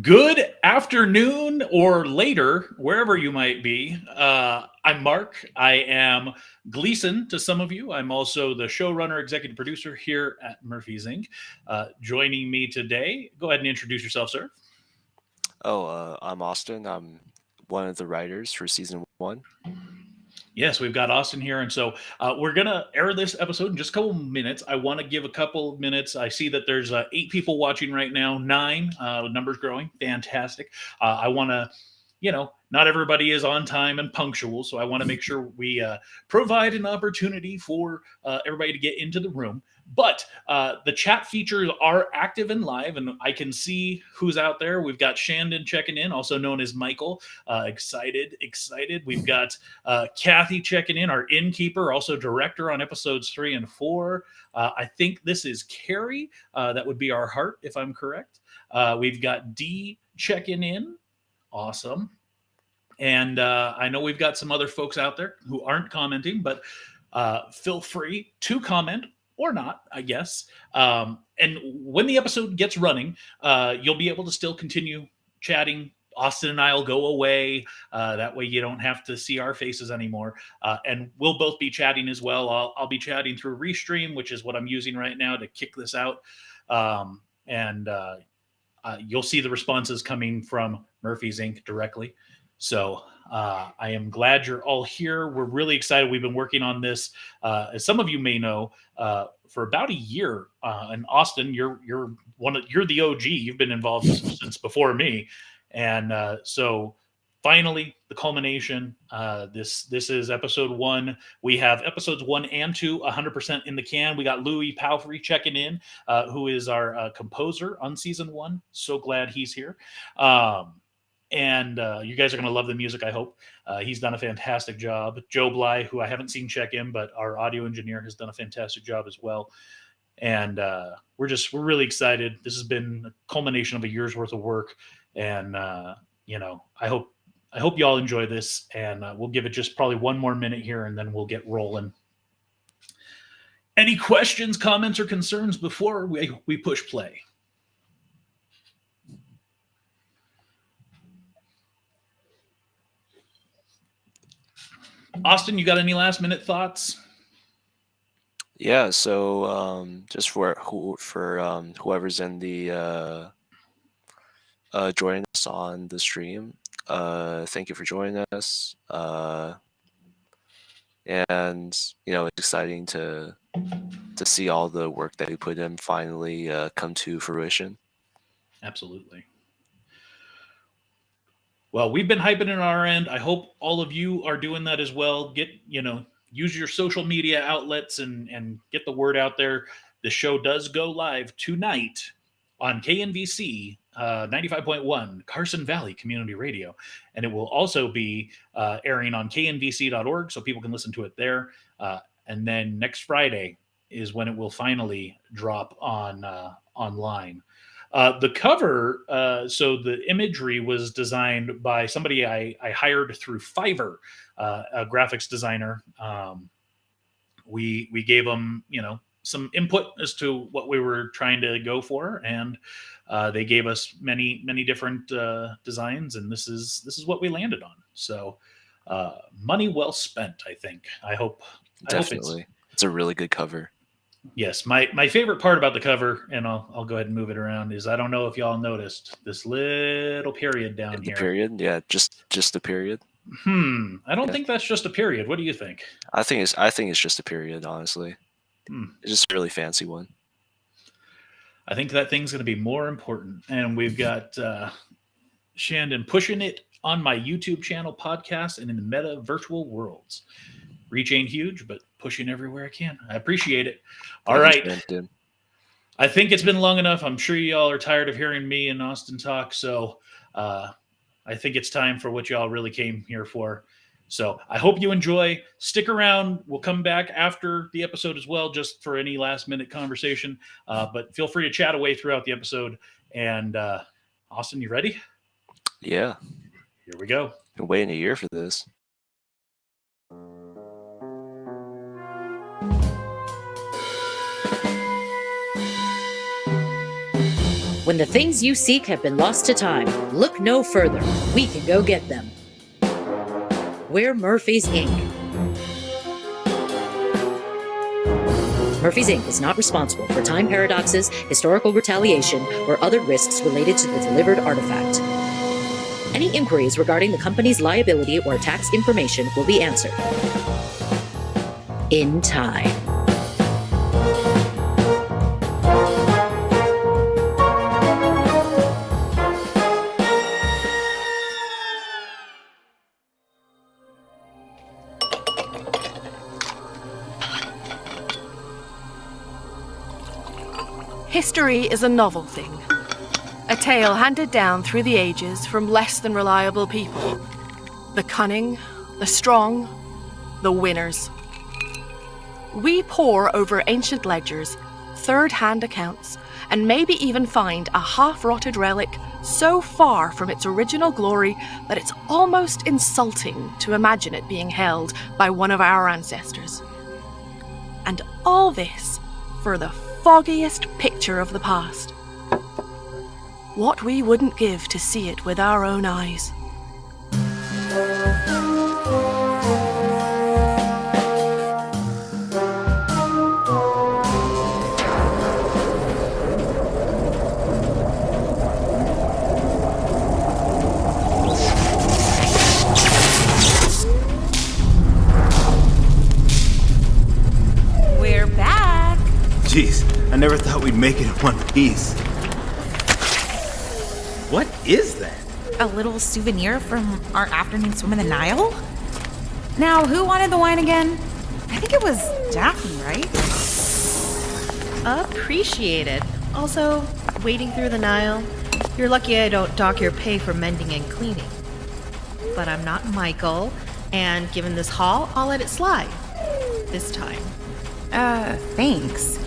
Good afternoon or later, wherever you might be. I'm Mark. I am Gleason to some of you. I'm also the showrunner, executive producer here at Murphy's Inc. Joining me today, go ahead and introduce yourself, sir. I'm Austin. I'm one of the writers for season one. Yes, we've got Austin here, and so we're gonna air this episode in just a couple minutes. I want to give a couple of minutes. I see that there's 8 people watching right now, nine. Numbers growing, fantastic. I want to, not everybody is on time and punctual, so I want to make sure we provide an opportunity for everybody to get into the room. But the chat features are active and live, and I can see who's out there. We've got Shandon checking in, also known as Michael. Excited. We've got Kathy checking in, our innkeeper, also director on episodes 3 and 4. I think this is Carrie. That would be our heart, if I'm correct. We've got D checking in. Awesome. And I know we've got some other folks out there who aren't commenting, but feel free to comment or not, I guess. And when the episode gets running, you'll be able to still continue chatting. Austin and I'll go away. That way you don't have to see our faces anymore. And we'll both be chatting as well. I'll be chatting through Restream, which is what I'm using right now to kick this out. And you'll see the responses coming from Murphy's Inc. directly. So I am glad you're all here. We're really excited. We've been working on this, as some of you may know, for about a year. And Austin, you're the OG. You've been involved since before me, and so finally the culmination. This is episode 1. We have episodes 1 and 2 100% in the can. We got Louis Palfrey checking in, who is our composer on season 1. So glad he's here. And you guys are going to love the music, I hope. He's done a fantastic job. Joe Bly, who I haven't seen check in, but our audio engineer has done a fantastic job as well. And we're really excited. This has been a culmination of a year's worth of work, and I hope you all enjoy this. And we'll give it just probably one more minute here, and then we'll get rolling. Any questions, comments, or concerns before we push play? Austin, you got any last minute thoughts? Yeah. So just for whoever's in the joining us on the stream, thank you for joining us. And it's exciting to see all the work that we put in finally come to fruition. Absolutely. Well, we've been hyping it on our end. I hope all of you are doing that as well. Use your social media outlets and get the word out there. The show does go live tonight on KNVC 95.1 Carson Valley Community Radio, and it will also be airing on knvc.org, so people can listen to it there. And then next Friday is when it will finally drop on online. The cover, so the imagery was designed by somebody I hired through Fiverr, a graphics designer. We gave them, some input as to what we were trying to go for, and they gave us many different designs, and this is what we landed on. So money well spent, I think. I hope Definitely, it's a really good cover. Yes, my favorite part about the cover, and I'll go ahead and move it around, is I don't know if y'all noticed this little period down The here. period, yeah, just the period. I don't think that's just a period. What do you think? I think it's just a period, honestly. It's just a really fancy one. I think that thing's going to be more important. And we've got Shandon pushing it on my YouTube channel, podcast, and in the meta virtual worlds. Reach ain't huge, but pushing everywhere I can. I appreciate it. All right. I think it's been long enough. I'm sure y'all are tired of hearing me and Austin talk. So I think it's time for what y'all really came here for. So I hope you enjoy. Stick around. We'll come back after the episode as well, just for any last minute conversation. But feel free to chat away throughout the episode. And Austin, you ready? Yeah. Here we go. Been waiting a year for this. When the things you seek have been lost to time, look no further. We can go get them. We're Murphy's Inc. Murphy's Inc. is not responsible for time paradoxes, historical retaliation, or other risks related to the delivered artifact. Any inquiries regarding the company's liability or tax information will be answered in time. History is a novel thing. A tale handed down through the ages from less than reliable people. The cunning, the strong, the winners. We pore over ancient ledgers, third-hand accounts, and maybe even find a half-rotted relic so far from its original glory that it's almost insulting to imagine it being held by one of our ancestors. And all this for the foggiest picture of the past. What we wouldn't give to see it with our own eyes. We're back. Jeez, I never thought we'd make it in one piece. What is that? A little souvenir from our afternoon swim in the Nile? Now, who wanted the wine again? I think it was Daphne, right? Appreciated. Also, wading through the Nile. You're lucky I don't dock your pay for mending and cleaning. But I'm not Michael, and given this haul, I'll let it slide. This time. Thanks.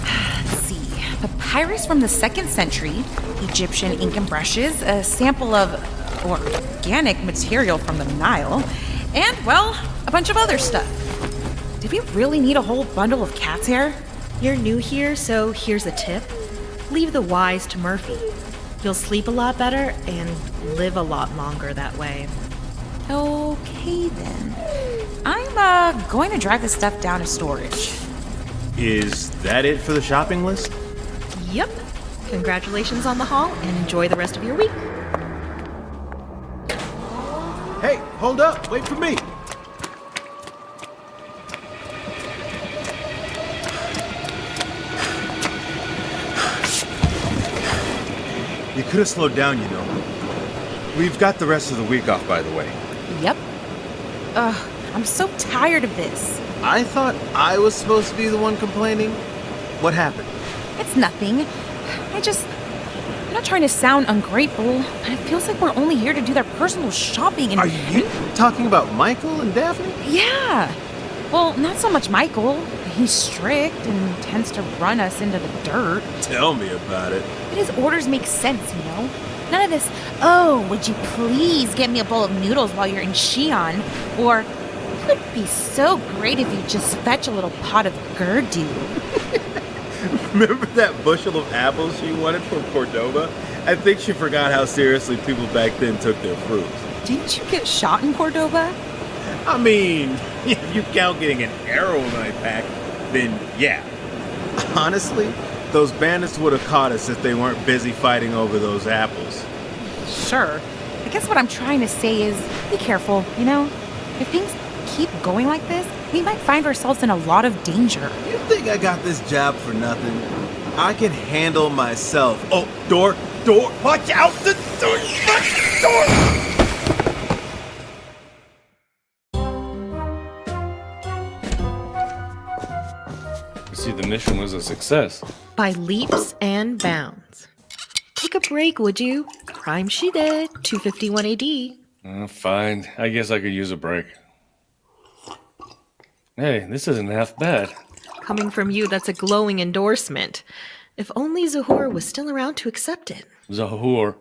Let's see. Papyrus from the 2nd century, Egyptian ink and brushes, a sample of organic material from the Nile, and, well, a bunch of other stuff. Did we really need a whole bundle of cat's hair? You're new here, so here's a tip. Leave the whys to Murphy. You'll sleep a lot better and live a lot longer that way. Okay, then. I'm going to drag this stuff down to storage. Is that it for the shopping list? Yep. Congratulations on the haul, and enjoy the rest of your week. Hey, hold up, wait for me. You could have slowed down, you know. We've got the rest of the week off, by the way. Yep. I'm so tired of this. I thought I was supposed to be the one complaining. What happened? It's nothing. I'm not trying to sound ungrateful, but it feels like we're only here to do their personal shopping and... Are you talking about Michael and Daphne? Yeah. Well, not so much Michael. He's strict and tends to run us into the dirt. Tell me about it. But his orders make sense, you know? None of this, oh, would you please get me a bowl of noodles while you're in Xi'an? Or, it would be so great if you just fetch a little pot of Gerdu. Remember that bushel of apples she wanted from Cordoba? I think she forgot how seriously people back then took their fruits. Didn't you get shot in Cordoba? I mean, if you count getting an arrow in my pack, then yeah. Honestly, those bandits would have caught us if they weren't busy fighting over those apples. Sure. I guess what I'm trying to say is, be careful, you know? If things keep going like this, we might find ourselves in a lot of danger. You think I got this job for nothing? I can handle myself. Oh, door, watch out! The door! See, the mission was a success. By leaps and bounds. Take a break, would you? Crime she did. 251 AD. Fine. I guess I could use a break. Hey, this isn't half bad. Coming from you, that's a glowing endorsement. If only Zahor was still around to accept it. Zahor,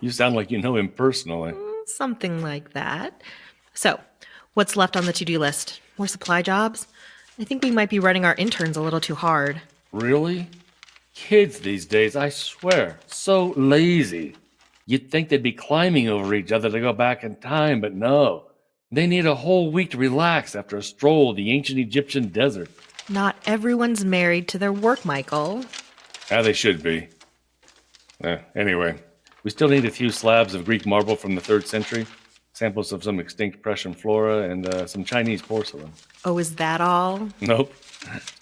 you sound like you know him personally. Something like that. So, what's left on the to-do list? More supply jobs? I think we might be running our interns a little too hard. Really? Kids these days, I swear, so lazy. You'd think they'd be climbing over each other to go back in time, but no. They need a whole week to relax after a stroll of the ancient Egyptian desert. Not everyone's married to their work, Michael. They should be. Anyway, we still need a few slabs of Greek marble from the 3rd century, samples of some extinct Prussian flora, and some Chinese porcelain. Oh, is that all? Nope.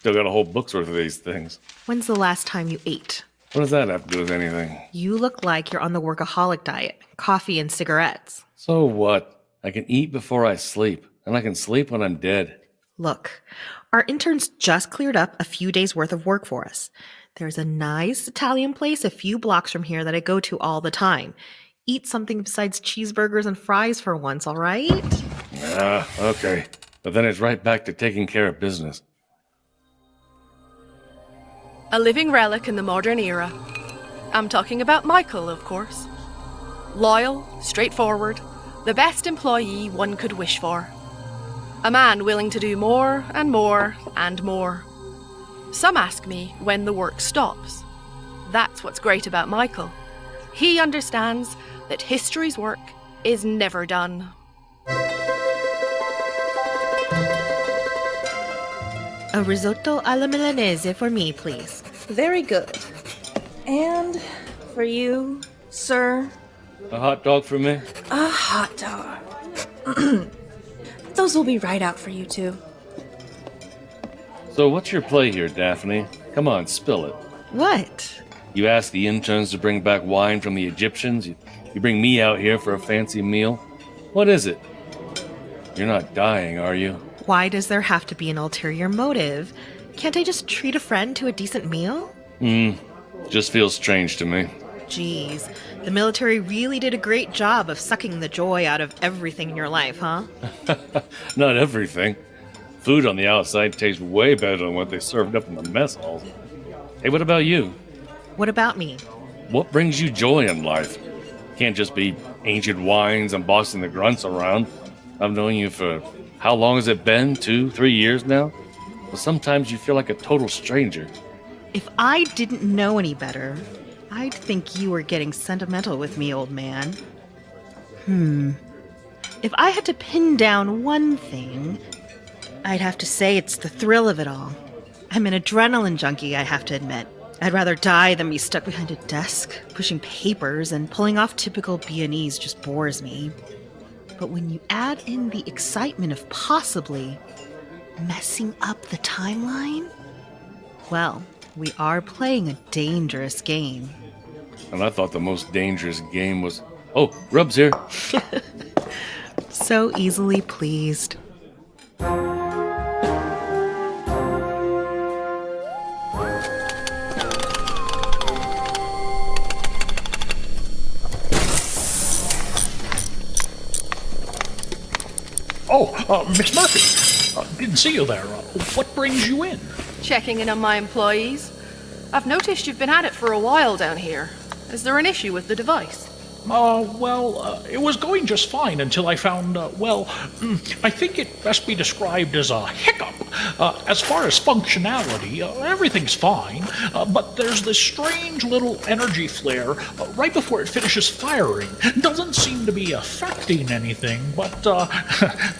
Still got a whole book's worth of these things. When's the last time you ate? What does that have to do with anything? You look like you're on the workaholic diet. Coffee and cigarettes. So what? I can eat before I sleep, and I can sleep when I'm dead. Look, our interns just cleared up a few days' worth of work for us. There's a nice Italian place a few blocks from here that I go to all the time. Eat something besides cheeseburgers and fries for once, all right? Okay. But then it's right back to taking care of business. A living relic in the modern era. I'm talking about Michael, of course. Loyal, straightforward, the best employee one could wish for. A man willing to do more and more and more. Some ask me when the work stops. That's what's great about Michael. He understands that history's work is never done. A risotto alla milanese for me, please. Very good. And for you, sir? A hot dog for me? A hot dog. Those will be right out for you two. So what's your play here, Daphne? Come on, spill it. What? You asked the interns to bring back wine from the Egyptians. You bring me out here for a fancy meal. What is it? You're not dying, are you? Why does there have to be an ulterior motive? Can't I just treat a friend to a decent meal? Just feels strange to me. Geez, the military really did a great job of sucking the joy out of everything in your life, huh? Not everything. Food on the outside tastes way better than what they served up in the mess halls. Hey, what about you? What about me? What brings you joy in life? Can't just be ancient wines and bossing the grunts around. I've known you for, how long has it been? 2, 3 years now? But sometimes you feel like a total stranger. If I didn't know any better, I'd think you were getting sentimental with me, old man. If I had to pin down one thing, I'd have to say it's the thrill of it all. I'm an adrenaline junkie, I have to admit. I'd rather die than be stuck behind a desk, pushing papers, and pulling off typical Viennese just bores me. But when you add in the excitement of possibly messing up the timeline, well, we are playing a dangerous game. And I thought the most dangerous game was... Oh, Rub's here. So easily pleased. Miss Murphy, didn't see you there. What brings you in? Checking in on my employees. I've noticed you've been at it for a while down here. Is there an issue with the device? It was going just fine until I found, I think it best be described as a hiccup. As far as functionality, everything's fine, but there's this strange little energy flare right before it finishes firing. Doesn't seem to be affecting anything, but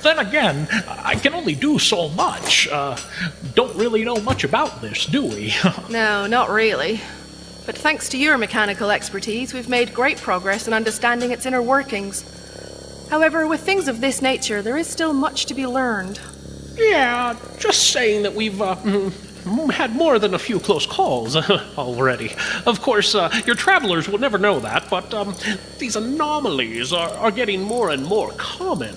then again, I can only do so much. Don't really know much about this, do we? No, not really. But thanks to your mechanical expertise, we've made great progress in understanding its inner workings. However, with things of this nature, there is still much to be learned. Yeah, just saying that we've had more than a few close calls already. Of course, your travelers will never know that, but these anomalies are getting more and more common.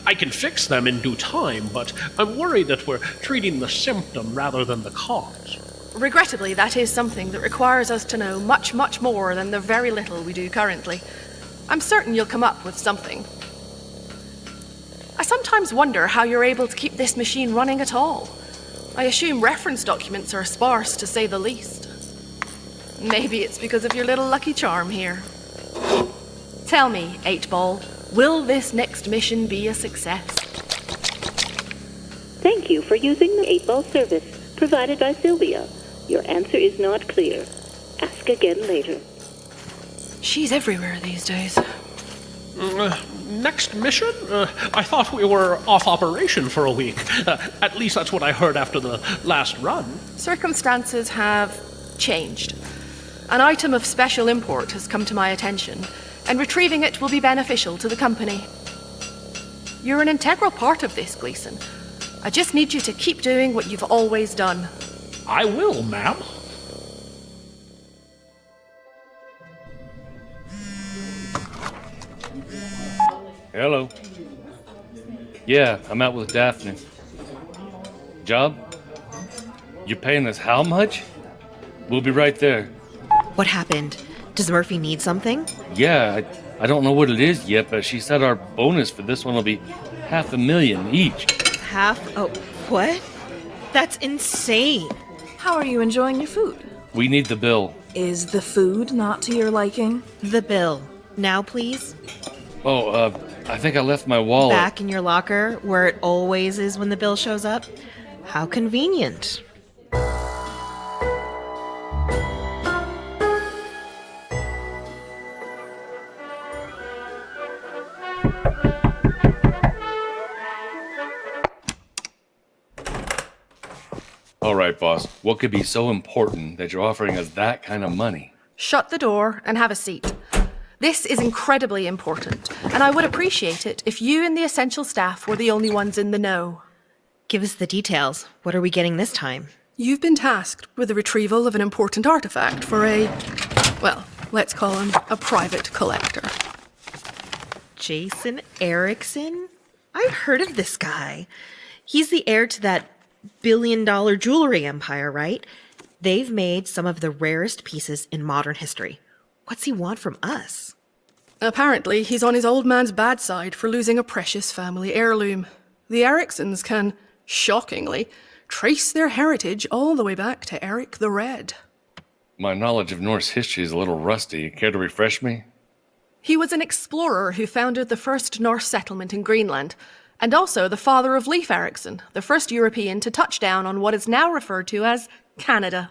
I can fix them in due time, but I'm worried that we're treating the symptom rather than the cause. Regrettably, that is something that requires us to know much, much more than the very little we do currently. I'm certain you'll come up with something. I sometimes wonder how you're able to keep this machine running at all. I assume reference documents are sparse, to say the least. Maybe it's because of your little lucky charm here. Tell me, 8-Ball, will this next mission be a success? Thank you for using the 8-Ball service provided by Sylvia. Your answer is not clear. Ask again later. She's everywhere these days. Next mission? I thought we were off operation for a week. At least that's what I heard after the last run. Circumstances have changed. An item of special import has come to my attention, and retrieving it will be beneficial to the company. You're an integral part of this, Gleason. I just need you to keep doing what you've always done. I will, ma'am. Hello. Yeah, I'm out with Daphne. Job? You're paying us how much? We'll be right there. What happened? Does Murphy need something? Yeah, I don't know what it is yet, but she said our bonus for this one will be $500,000 each. Oh, what? That's insane. How are you enjoying your food? We need the bill. Is the food not to your liking? The bill. Now, please. Oh, I think I left my wallet. Back in your locker, where it always is when the bill shows up? How convenient. All right, boss. What could be so important that you're offering us that kind of money? Shut the door and have a seat. This is incredibly important, and I would appreciate it if you and the essential staff were the only ones in the know. Give us the details. What are we getting this time? You've been tasked with the retrieval of an important artifact for let's call him a private collector. Jason Erickson? I've heard of this guy. He's the heir to that billion-dollar jewelry empire, right? They've made some of the rarest pieces in modern history. What's he want from us? Apparently, he's on his old man's bad side for losing a precious family heirloom. The Ericksons can, shockingly, trace their heritage all the way back to Eric the Red. My knowledge of Norse history is a little rusty. Care to refresh me? He was an explorer who founded the first Norse settlement in Greenland, and also the father of Leif Erikson, the first European to touch down on what is now referred to as Canada.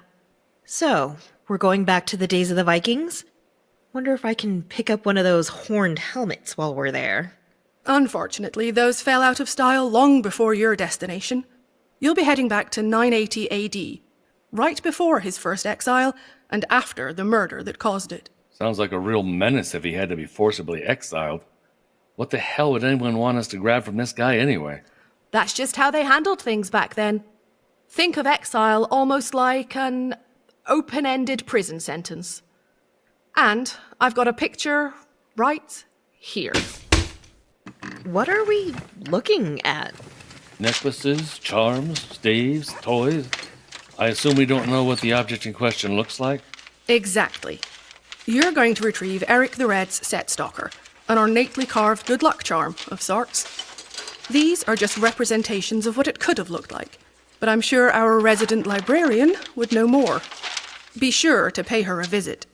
So, we're going back to the days of the Vikings? Wonder if I can pick up one of those horned helmets while we're there. Unfortunately, those fell out of style long before your destination. You'll be heading back to 980 AD, right before his first exile and after the murder that caused it. Sounds like a real menace if he had to be forcibly exiled. What the hell would anyone want us to grab from this guy anyway? That's just how they handled things back then. Think of exile almost like an open-ended prison sentence. And I've got a picture right here. What are we looking at? Necklaces, charms, staves, toys. I assume we don't know what the object in question looks like? Exactly. You're going to retrieve Eric the Red's set stalker, an ornately carved good luck charm of sorts. These are just representations of what it could have looked like, but I'm sure our resident librarian would know more. Be sure to pay her a visit.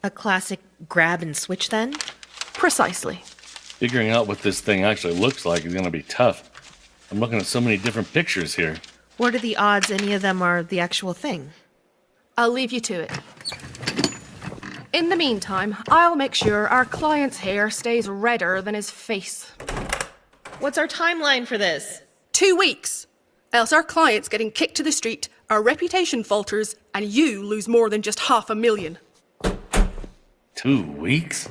A classic grab and switch, then? Precisely. Figuring out what this thing actually looks like is going to be tough. I'm looking at so many different pictures here. What are the odds any of them are the actual thing? I'll leave you to it. In the meantime, I'll make sure our client's hair stays redder than his face. What's our timeline for this? 2 weeks. Else our client's getting kicked to the street, our reputation falters, and you lose more than just $500,000. 2 weeks?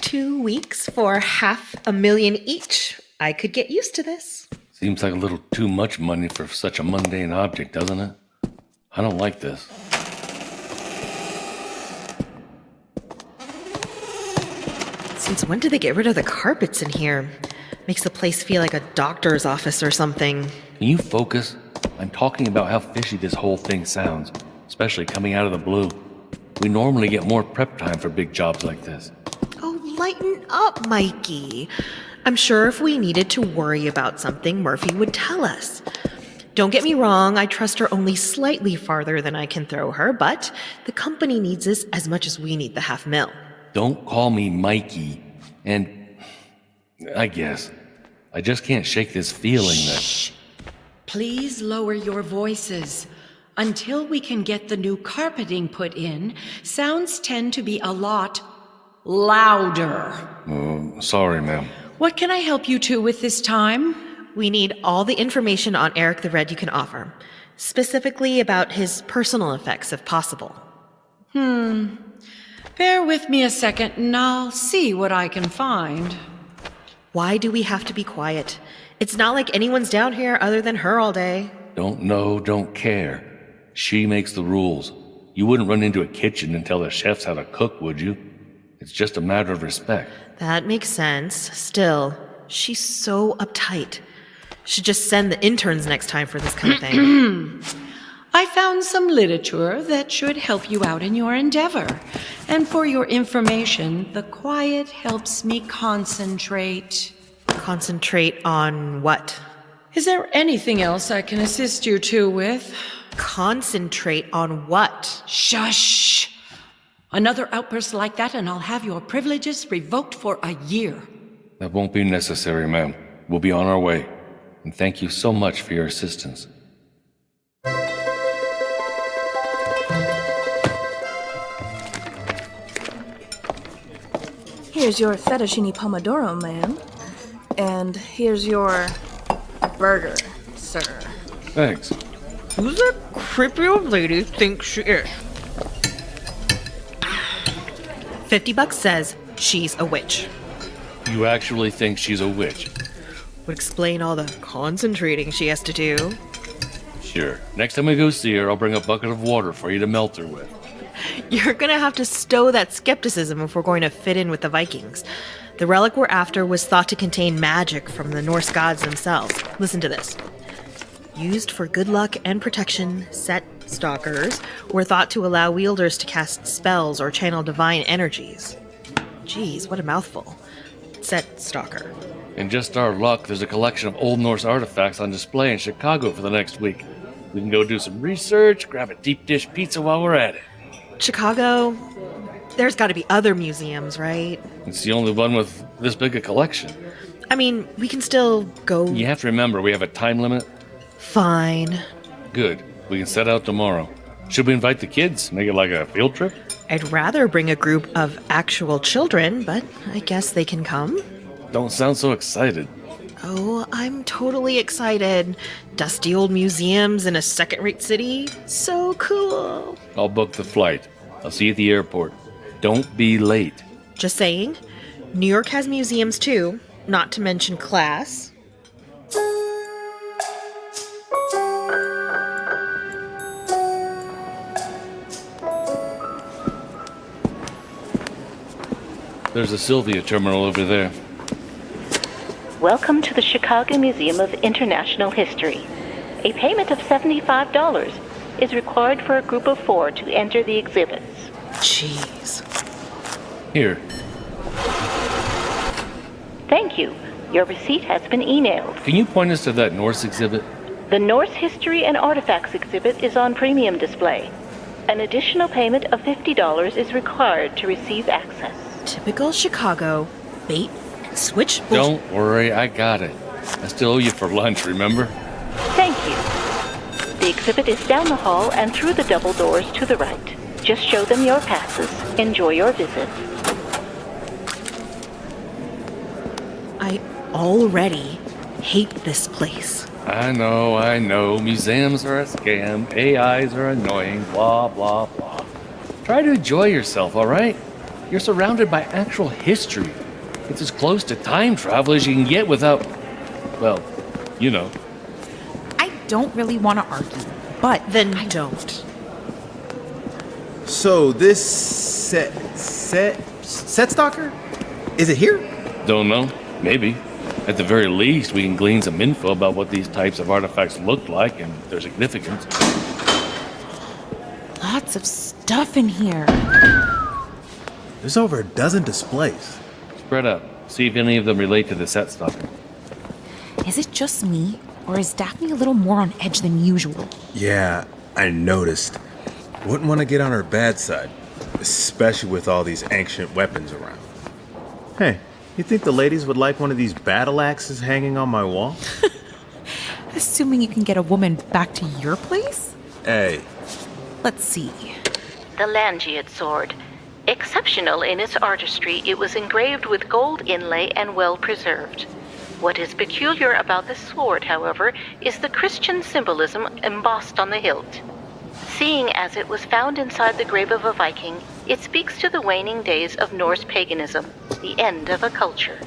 $2 weeks for $500,000 each. I could get used to this. Seems like a little too much money for such a mundane object, doesn't it? I don't like this. Since when did they get rid of the carpets in here? Makes the place feel like a doctor's office or something. Can you focus? I'm talking about how fishy this whole thing sounds, especially coming out of the blue. We normally get more prep time for big jobs like this. Oh, lighten up, Mikey. I'm sure if we needed to worry about something, Murphy would tell us. Don't get me wrong, I trust her only slightly farther than I can throw her, but the company needs this as much as we need the $500,000. Don't call me Mikey. And I guess I just can't shake this feeling that... Please lower your voices. Until we can get the new carpeting put in, sounds tend to be a lot louder. Sorry, ma'am. What can I help you two with this time? We need all the information on Eric the Red you can offer, specifically about his personal effects, if possible. Bear with me a second and I'll see what I can find. Why do we have to be quiet? It's not like anyone's down here other than her all day. Don't know, don't care. She makes the rules. You wouldn't run into a kitchen and tell the chefs how to cook, would you? It's just a matter of respect. That makes sense. Still, she's so uptight. Should just send the interns next time for this kind of thing. I found some literature that should help you out in your endeavor. And for your information, the quiet helps me concentrate. Concentrate on what? Is there anything else I can assist you two with? Concentrate on what? Shush! Another outburst like that and I'll have your privileges revoked for a year. That won't be necessary, ma'am. We'll be on our way. And thank you so much for your assistance. Here's your fettuccine pomodoro, ma'am. And here's your burger, sir. Thanks. Who's that creepy old lady think she is? $50 says she's a witch. You actually think she's a witch? Would explain all the concentrating she has to do. Sure. Next time we go see her, I'll bring a bucket of water for you to melt her with. You're gonna have to stow that skepticism if we're going to fit in with the Vikings. The relic we're after was thought to contain magic from the Norse gods themselves. Listen to this. Used for good luck and protection, set stalkers were thought to allow wielders to cast spells or channel divine energies. Jeez, what a mouthful. Set stalker. In just our luck, there's a collection of Old Norse artifacts on display in Chicago for the next week. We can go do some research, grab a deep dish pizza while we're at it. Chicago? There's gotta be other museums, right? It's the only one with this big a collection. I mean, we can still go... You have to remember, we have a time limit. Fine. Good. We can set out tomorrow. Should we invite the kids? Make it like a field trip? I'd rather bring a group of actual children, but I guess they can come. Don't sound so excited. Oh, I'm totally excited. Dusty old museums in a second-rate city? So cool. I'll book the flight. I'll see you at the airport. Don't be late. Just saying. New York has museums too, not to mention class. There's a Sylvia terminal over there. Welcome to the Chicago Museum of International History. A payment of $75 is required for a group of 4 to enter the exhibits. Jeez. Here. Thank you. Your receipt has been emailed. Can you point us to that Norse exhibit? The Norse History and Artifacts exhibit is on premium display. An additional payment of $50 is required to receive access. Typical Chicago. Bait and switch Don't worry, I got it. I still owe you for lunch, remember? Thank you. The exhibit is down the hall and through the double doors to the right. Just show them your passes. Enjoy your visit. I already hate this place. I know. Museums are a scam. AIs are annoying. Blah, blah, blah. Try to enjoy yourself, all right? You're surrounded by actual history. It's as close to time travel as you can get without, well, you know. I don't really want to argue, but then don't. So this set stalker? Is it here? Don't know. Maybe. At the very least, we can glean some info about what these types of artifacts look like and their significance. Lots of stuff in here. There's over a dozen displays. Spread out. See if any of them relate to the set stalker. Is it just me, or is Daphne a little more on edge than usual? Yeah, I noticed. Wouldn't want to get on her bad side. especially with all these ancient weapons around. Hey, you think the ladies would like one of these battle axes hanging on my wall? Assuming you can get a woman back to your place? Hey. Let's see. The Langiad sword. Exceptional in its artistry, it was engraved with gold inlay and well preserved. What is peculiar about this sword, however, is the Christian symbolism embossed on the hilt. Seeing as it was found inside the grave of a Viking, it speaks to the waning days of Norse paganism, the end of a culture.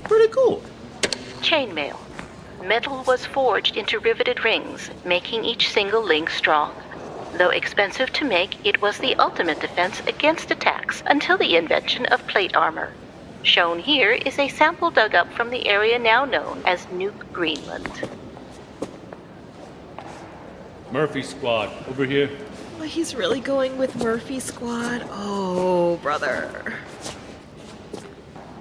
Pretty cool. Chainmail. Metal was forged into riveted rings, making each single link strong. Though expensive to make, it was the ultimate defense against attacks until the invention of plate armor. Shown here is a sample dug up from the area now known as Nuke, Greenland. Murphy squad, over here. Oh, he's really going with Murphy Squad. Oh, brother.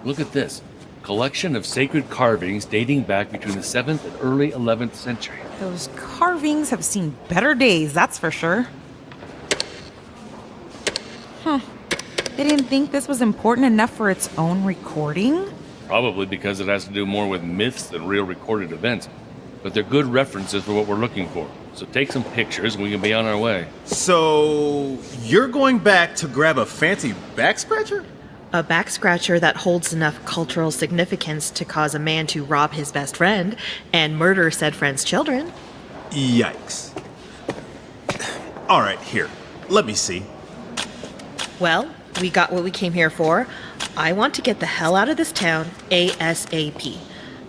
Look at this. Collection of sacred carvings dating back between the 7th and early 11th century. Those carvings have seen better days, that's for sure. They didn't think this was important enough for its own recording? Probably because it has to do more with myths than real recorded events. But they're good references for what we're looking for. So take some pictures and we can be on our way. So, you're going back to grab a fancy back scratcher? A back scratcher that holds enough cultural significance to cause a man to rob his best friend and murder said friend's children. Yikes. All right, here. Let me see. Well, we got what we came here for. I want to get the hell out of this town ASAP.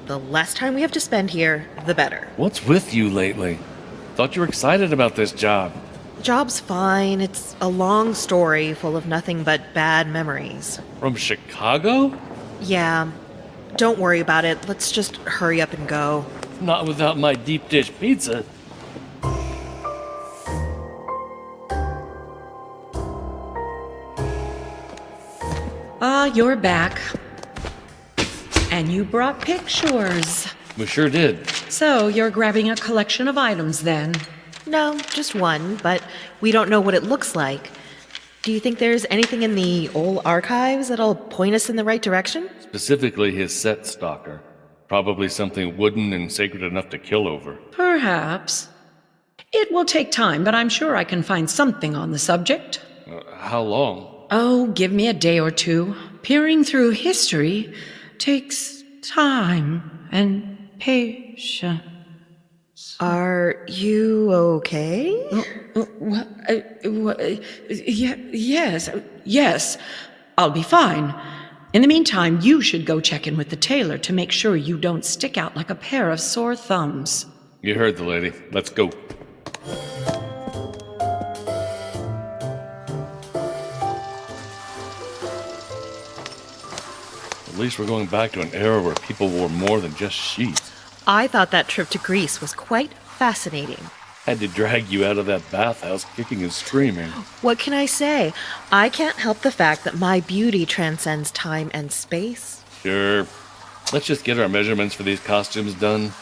The less time we have to spend here, the better. What's with you lately? Thought you were excited about this job. Job's fine. It's a long story full of nothing but bad memories. From Chicago? Yeah. Don't worry about it. Let's just hurry up and go. Not without my deep dish pizza. Ah, you're back. And you brought pictures. We sure did. So you're grabbing a collection of items then? No, just one, but we don't know what it looks like. Do you think there's anything in the old archives that'll point us in the right direction? Specifically his set stalker. Probably something wooden and sacred enough to kill over. Perhaps. It will take time, but I'm sure I can find something on the subject. How long? Oh, give me a day or two. Peering through history takes time and patience. Are you okay? Yes, I'll be fine. In the meantime, you should go check in with the tailor to make sure you don't stick out like a pair of sore thumbs. You heard the lady. Let's go. At least we're going back to an era where people wore more than just sheets. I thought that trip to Greece was quite fascinating. Had to drag you out of that bathhouse kicking and screaming. What can I say? I can't help the fact that my beauty transcends time and space. Sure. Let's just get our measurements for these costumes done.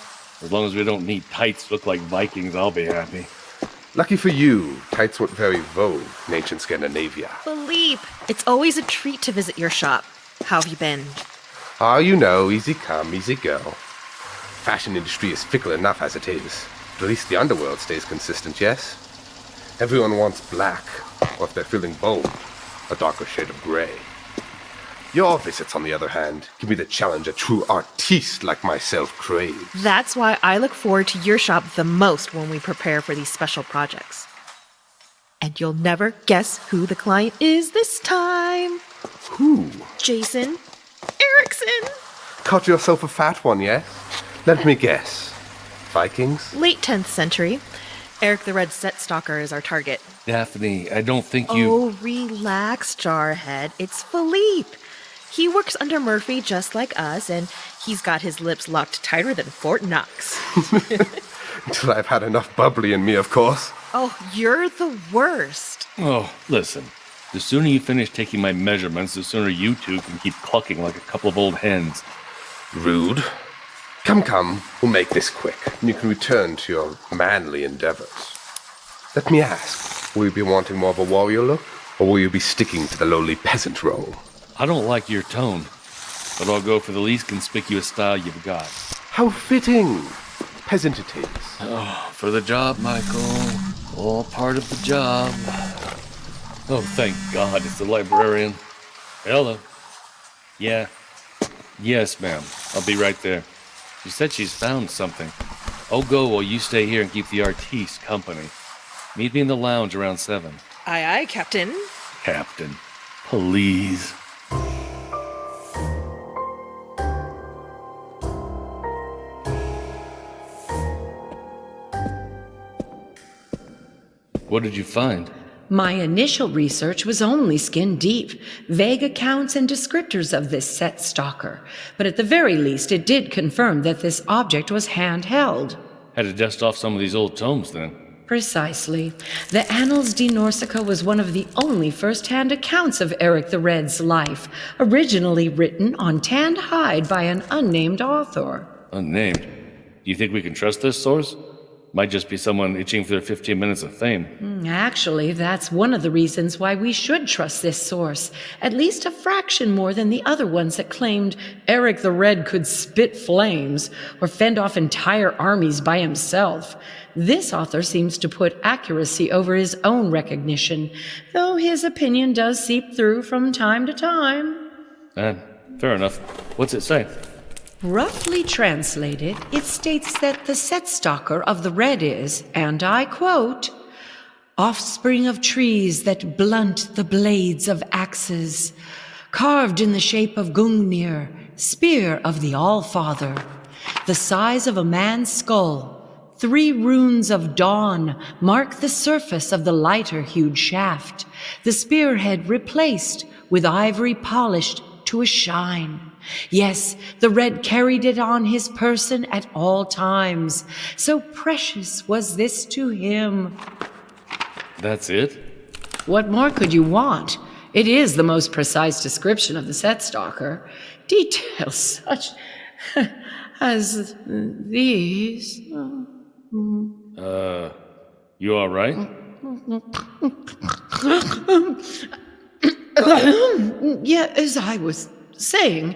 As long as we don't need tights to look like Vikings, I'll be happy. Lucky for you, tights weren't very vogue in ancient Scandinavia. Philippe, it's always a treat to visit your shop. How have you been? Ah, you know, easy come, easy go. Fashion industry is fickle enough as it is. But at least the underworld stays consistent, yes? Everyone wants black, or if they're feeling bold, a darker shade of gray. Your visits, on the other hand, give me the challenge a true artiste like myself craves. That's why I look forward to your shop the most when we prepare for these special projects. And you'll never guess who the client is this time. Who? Jason Erickson. Caught yourself a fat one, yes? Let me guess. Vikings? Late 10th century. Eric the Red Set Stalker is our target. Daphne, I don't think you... Oh, relax, Jarhead. It's Philippe. He works under Murphy just like us, and he's got his lips locked tighter than Fort Knox. Until I've had enough bubbly in me, of course. Oh, you're the worst. Oh, listen. The sooner you finish taking my measurements, the sooner you two can keep clucking like a couple of old hens. Rude. Come, we'll make this quick, and you can return to your manly endeavors. Let me ask, Will you be wanting more of a warrior look, or will you be sticking to the lowly peasant role? I don't like your tone, but I'll go for the least conspicuous style you've got. How fitting! Peasant it is. Oh, for the job, Michael. All part of the job. Oh, thank God, it's the librarian. Hello. Yeah. Yes, ma'am. I'll be right there. She said she's found something. I'll go while you stay here and keep the artiste company. Meet me in the lounge around 7. Aye, aye, Captain. Captain, please. What did you find? My initial research was only skin deep, vague accounts and descriptors of this set stalker, but at the very least it did confirm that this object was handheld. Had to dust off some of these old tomes then. Precisely. The Annals de Norsica was one of the only first-hand accounts of Eric the Red's life, originally written on tanned hide by an unnamed author. Unnamed? Do you think we can trust this source? Might just be someone itching for their 15 minutes of fame. Actually, that's one of the reasons why we should trust this source, at least a fraction more than the other ones that claimed Eric the Red could spit flames or fend off entire armies by himself. This author seems to put accuracy over his own recognition, though his opinion does seep through from time to time. Fair enough. What's it say? Roughly translated, it states that the set stalker of the Red is, and I quote, offspring of trees that blunt the blades of axes, carved in the shape of Gungnir, spear of the Allfather, the size of a man's skull. 3 runes of dawn mark the surface of the lighter-hued shaft, the spearhead replaced with ivory polished to a shine. Yes, the Red carried it on his person at all times. So precious was this to him. That's it? What more could you want? It is the most precise description of the set stalker. Details such as these. You all right? Yeah, as I was saying,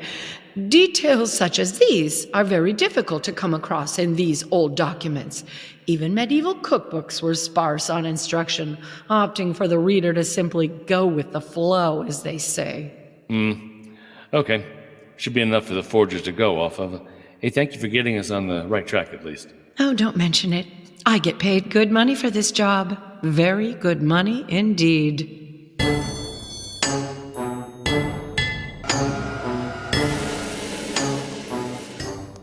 details such as these are very difficult to come across in these old documents. Even medieval cookbooks were sparse on instruction, opting for the reader to simply go with the flow, as they say. Okay. Should be enough for the forgers to go off of. Hey, thank you for getting us on the right track at least. Oh, don't mention it. I get paid good money for this job. Very good money indeed.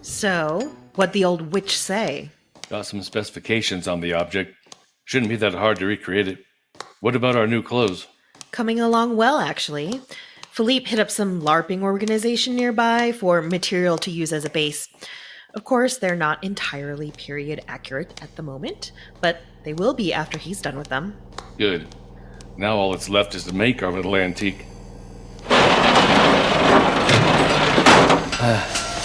So, what'd the old witch say? Got some specifications on the object. Shouldn't be that hard to recreate it. What about our new clothes? Coming along well, actually. Philippe hit up some LARPing organization nearby for material to use as a base. Of course, they're not entirely period accurate at the moment, but they will be after he's done with them. Good. Now all that's left is to make our little antique.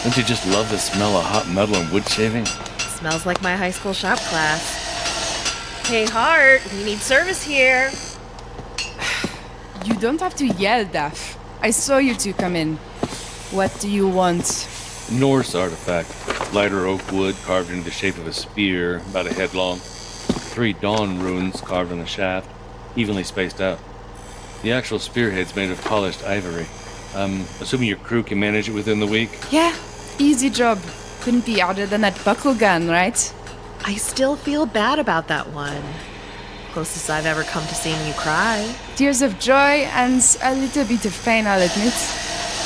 Don't you just love the smell of hot metal and wood shaving? Smells like my high school shop class. Hey, Hart, we need service here. You don't have to yell, Daff. I saw you two come in. What do you want? Norse artifact. Lighter oak wood carved into the shape of a spear, about a head long. 3 dawn runes carved on the shaft, evenly spaced out. The actual spearhead's made of polished ivory. I'm assuming your crew can manage it within the week? Yeah, easy job. Couldn't be harder than that buckle gun, right? I still feel bad about that one. Closest I've ever come to seeing you cry. Tears of joy and a little bit of pain, I'll admit.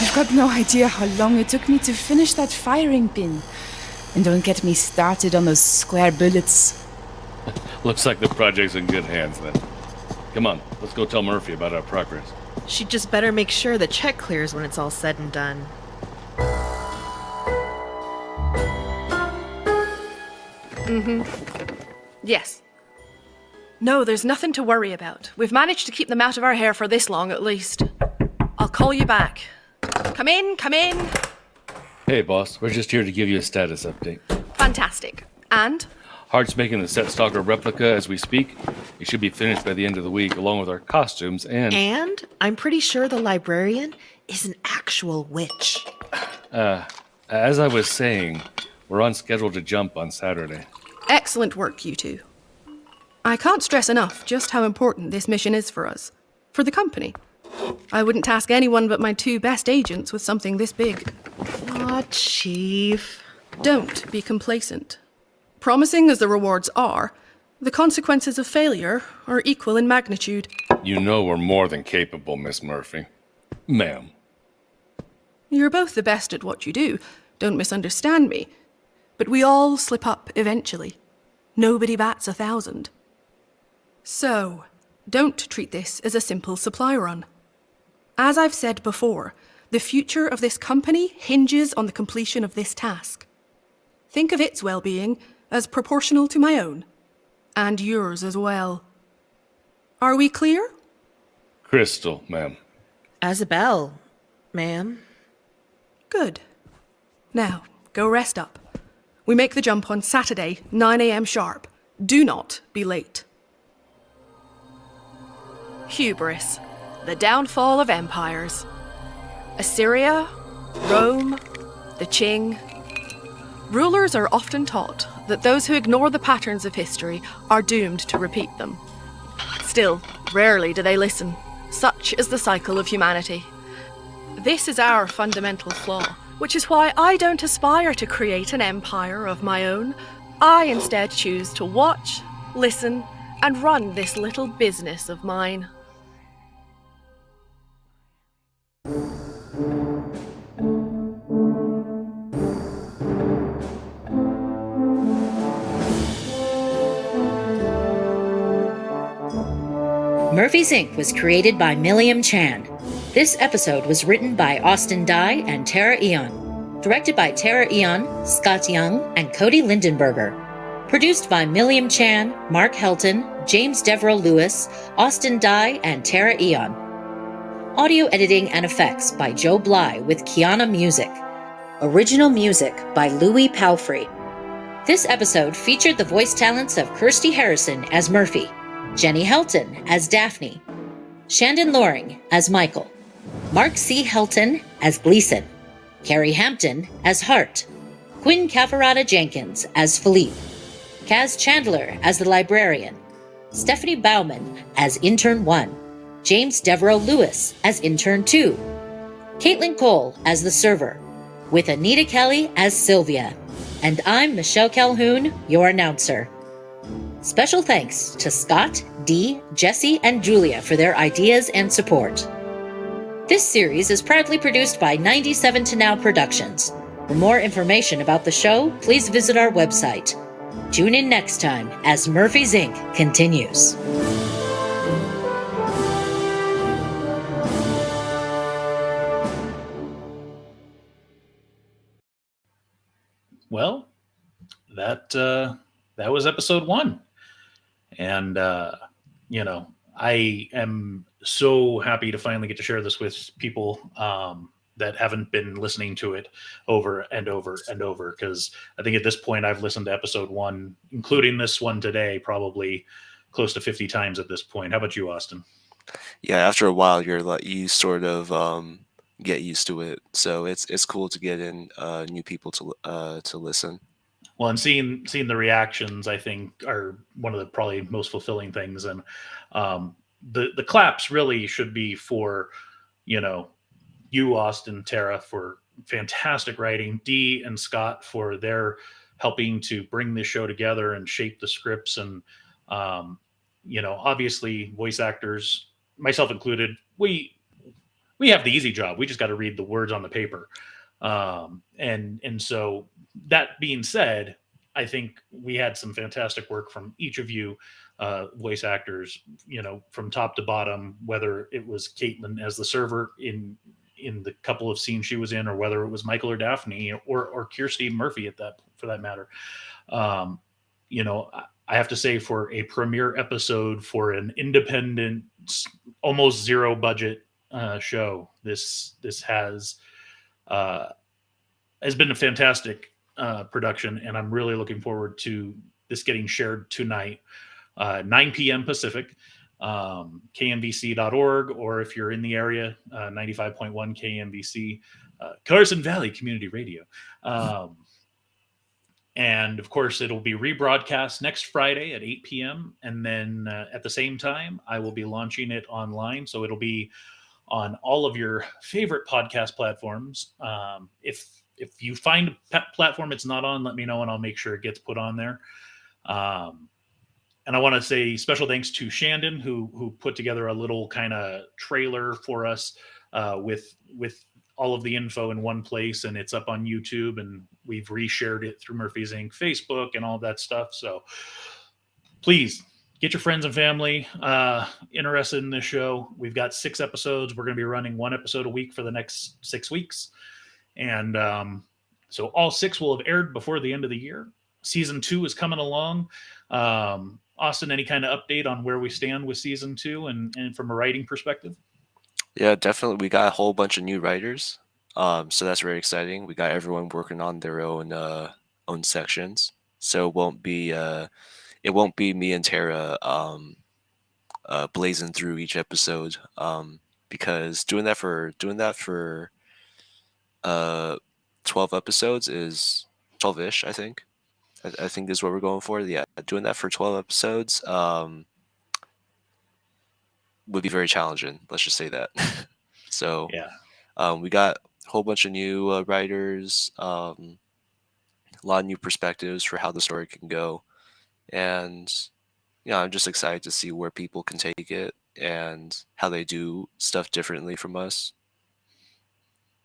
You've got no idea how long it took me to finish that firing pin. And don't get me started on those square bullets. Looks like the project's in good hands then. Come on, let's go tell Murphy about our progress. She just better make sure the check clears when it's all said and done. Yes. No, there's nothing to worry about. We've managed to keep them out of our hair for this long, at least. I'll call you back. Come in, come in. Hey, boss. We're just here to give you a status update. Fantastic. And? Hart's making the Set Stalker replica as we speak. It should be finished by the end of the week, along with our costumes and... And I'm pretty sure the librarian is an actual witch. As I was saying, we're on schedule to jump on Saturday. Excellent work, you two. I can't stress enough just how important this mission is for us. For the company. I wouldn't task anyone but my 2 best agents with something this big. Aw, Chief. Don't be complacent. Promising as the rewards are, the consequences of failure are equal in magnitude. You know we're more than capable, Miss Murphy. Ma'am. You're both the best at what you do, don't misunderstand me. But we all slip up eventually. Nobody bats 1,000. So, don't treat this as a simple supply run. As I've said before, the future of this company hinges on the completion of this task. Think of its well-being as proportional to my own, and yours as well. Are we clear? Crystal, ma'am. As a bell, ma'am. Good. Now, go rest up. We make the jump on Saturday, 9 a.m. sharp. Do not be late. Hubris, the downfall of empires. Assyria, Rome, the Qing. Rulers are often taught that those who ignore the patterns of history are doomed to repeat them. Still, rarely do they listen. Such is the cycle of humanity. This is our fundamental flaw, which is why I don't aspire to create an empire of my own. I instead choose to watch, listen, and run this little business of mine. Murphy's Inc. was created by Milliam Chan. This episode was written by Austin Dye and Tara Eon. Directed by Tara Eon, Scott Young, and Cody Lindenberger. Produced by Milliam Chan, Mark Helton, James Deverell Lewis, Austin Dye, and Tara Eon. Audio editing and effects by Joe Bly with Kiana Music. Original music by Louis Palfrey. This episode featured the voice talents of Kirsty Harrison as Murphy, Jenny Helton as Daphne, Shandon Loring as Michael, Mark C. Helton as Gleason, Carrie Hampton as Hart, Quinn Cafarata Jenkins as Philippe, Kaz Chandler as the librarian, Stephanie Bauman as Intern 1, James Deverell Lewis as Intern 2, Caitlin Cole as the server, with Anita Kelly as Sylvia, and I'm Michelle Calhoun, your announcer. Special thanks to Scott, Dee, Jesse, and Julia for their ideas and support. This series is proudly produced by 97 to Now Productions. For more information about the show, please visit our website. Tune in next time as Murphy's Inc. continues. Well, that was episode 1. And, I am so happy to finally get to share this with people that haven't been listening to it over and over and over. Because I think at this point I've listened to episode 1, including this one today, probably close to 50 times at this point. How about you, Austin? Yeah, after a while, you sort of get used to it. So it's cool to get in new people to listen. Well, and seeing the reactions, I think, are one of the probably most fulfilling things. And the claps really should be for, you, Austin, Tara, for fantastic writing, Dee and Scott for their helping to bring this show together and shape the scripts. And, obviously voice actors, myself included, we have the easy job. We just got to read the words on the paper. And so that being said, I think we had some fantastic work from each of you, voice actors, from top to bottom, whether it was Caitlin as the server in the couple of scenes she was in, or whether it was Michael or Daphne or Kirsty Murphy for that matter. I have to say, for a premiere episode for an independent, almost zero budget show, this has been a fantastic production, and I'm really looking forward to this getting shared tonight, 9 p.m. Pacific, KMBC.org, or if you're in the area, 95.1 KMBC, Carson Valley Community Radio. And of course, it'll be rebroadcast next Friday at 8 p.m. And then at the same time, I will be launching it online. So it'll be on all of your favorite podcast platforms. If you find a platform it's not on, let me know and I'll make sure it gets put on there. And I want to say special thanks to Shandon, who put together a little kind of trailer for us with all of the info in one place, and it's up on YouTube, and we've reshared it through Murphy's Inc. Facebook and all that stuff. So please get your friends and family interested in this show. We've got 6 episodes. We're going to be running 1 episode a week for the next 6 weeks. And so all 6 will have aired before the end of the year. Season 2 is coming along. Austin, any kind of update on where we stand with season 2 and from a writing perspective? Yeah, definitely. We got a whole bunch of new writers. So that's very exciting. We got everyone working on their own sections. So it won't be me and Tara blazing through each episode. Because doing that for 12 episodes is 12-ish, I think. I think is what we're going for. Yeah, doing that for 12 episodes would be very challenging. Let's just say that. So yeah, we got a whole bunch of new writers, a lot of new perspectives for how the story can go, and I'm just excited to see where people can take it and how they do stuff differently from us.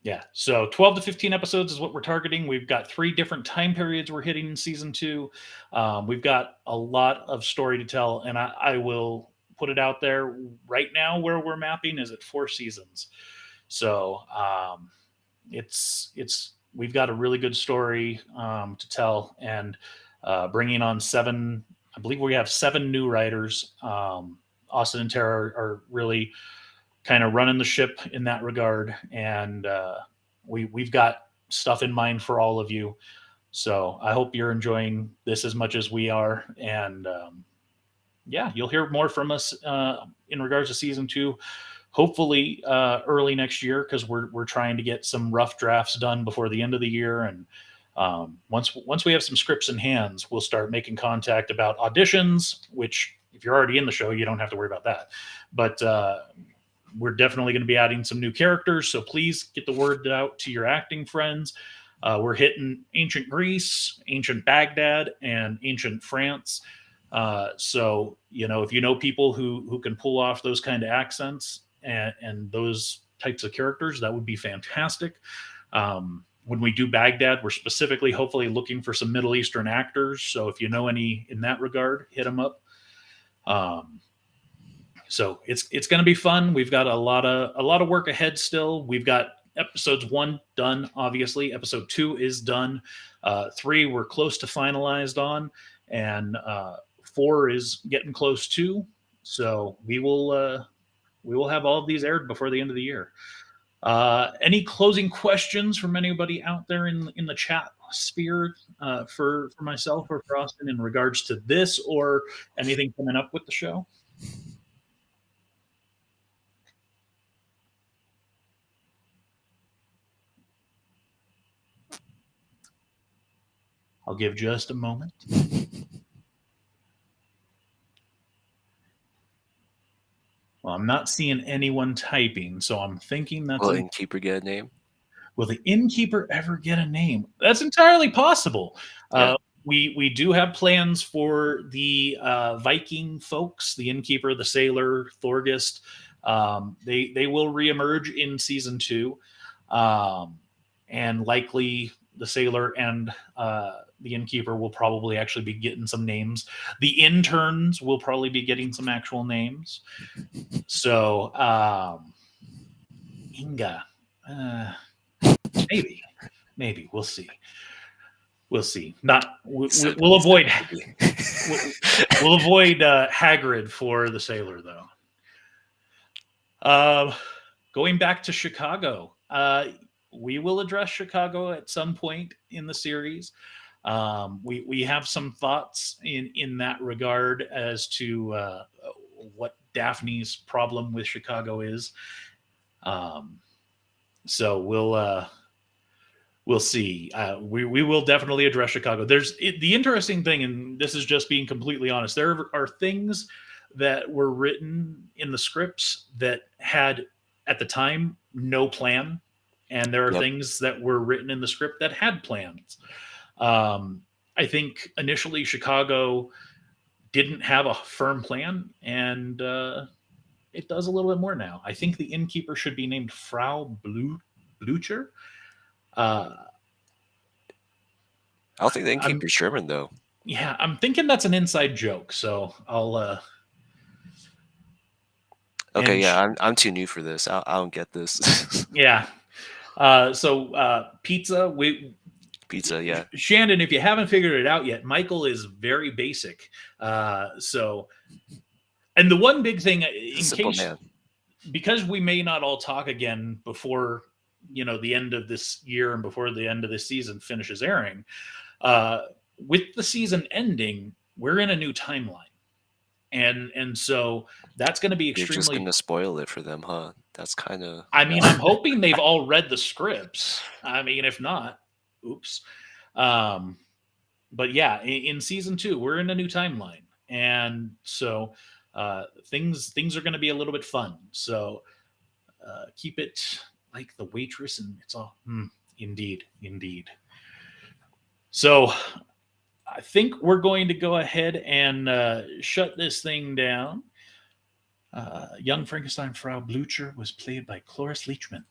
Yeah, so 12 to 15 episodes is what we're targeting. We've got 3 different time periods we're hitting in season 2. We've got a lot of story to tell, and I will put it out there right now where we're mapping is at 4 seasons. So we've got a really good story to tell, and bringing on 7, I believe we have 7 new writers. Austin and Tara are really kind of running the ship in that regard. And we've got stuff in mind for all of you. So I hope you're enjoying this as much as we are. And you'll hear more from us in regards to season 2, hopefully early next year, because we're trying to get some rough drafts done before the end of the year. And once we have some scripts in hands, we'll start making contact about auditions, which if you're already in the show, you don't have to worry about that. But we're definitely going to be adding some new characters, so please get the word out to your acting friends. We're hitting ancient Greece, ancient Baghdad, and ancient France. So, if you know people who can pull off those kind of accents and those types of characters, that would be fantastic. When we do Baghdad, we're specifically hopefully looking for some Middle Eastern actors. So if you know any in that regard, hit them up. So it's going to be fun. We've got a lot of work ahead still. We've got episodes 1 done, obviously. Episode 2 is done. 3 we're close to finalized on, and 4 is getting close too. So we will have all of these aired before the end of the year. Any closing questions from anybody out there in the chat sphere for myself or for Austin in regards to this or anything coming up with the show? I'll give just a moment. Well, I'm not seeing anyone typing, so I'm thinking that's... Will the innkeeper get a name? Will the innkeeper ever get a name? That's entirely possible. Yeah. We do have plans for the Viking folks, the innkeeper, the sailor, Thorgest. They will reemerge in season 2, and likely the sailor and the innkeeper will probably actually be getting some names. The interns will probably be getting some actual names. So Inga, maybe we'll see. We'll avoid Hagrid for the sailor though. Going back to Chicago, we will address Chicago at some point in the series. We have some thoughts in that regard as to what Daphne's problem with Chicago is. So we'll see. We will definitely address Chicago. The interesting thing, and this is just being completely honest, there are things that were written in the scripts that had at the time no plan, and there are things that were written in the script that had plans. I think initially Chicago didn't have a firm plan, and it does a little bit more now. I think the innkeeper should be named Frau Blucher. I don't think the innkeeper's German, though. Yeah, I'm thinking that's an inside joke, so I'll... Okay, yeah, I'm too new for this. I don't get this. Yeah. So pizza, Pizza, yeah. Shandon, if you haven't figured it out yet, Michael is very basic. So, and the one big thing, because we may not all talk again before, the end of this year and before the end of this season finishes airing, with the season ending, we're in a new timeline. And so that's going to be extremely... You're just going to spoil it for them, huh? That's kind of... I mean, I'm hoping they've all read the scripts. I mean, if not, oops. But yeah, in season 2, we're in a new timeline. And so things are going to be a little bit fun. So keep it like the waitress and it's all... indeed. So... I think we're going to go ahead and shut this thing down. Young Frankenstein Frau Blucher was played by Cloris Leachman.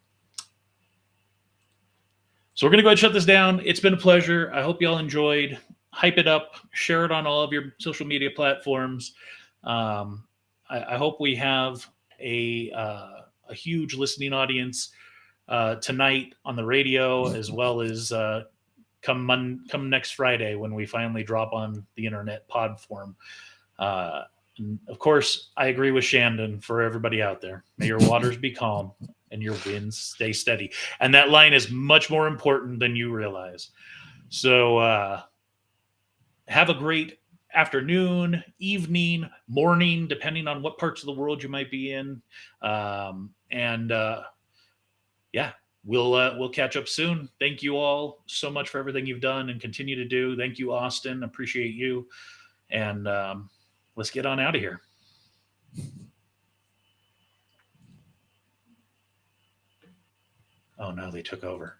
So we're going to go ahead and shut this down. It's been a pleasure. I hope you all enjoyed. Hype it up. Share it on all of your social media platforms. I hope we have a huge listening audience tonight on the radio, as well as come next Friday when we finally drop on the internet pod form. And of course, I agree with Shandon for everybody out there. May your waters be calm and your winds stay steady. And that line is much more important than you realize. So have a great afternoon, evening, morning, depending on what parts of the world you might be in. Yeah. We'll catch up soon. Thank you all so much for everything you've done and continue to do. Thank you, Austin. Appreciate you. And let's get on out of here. Oh no, they took over.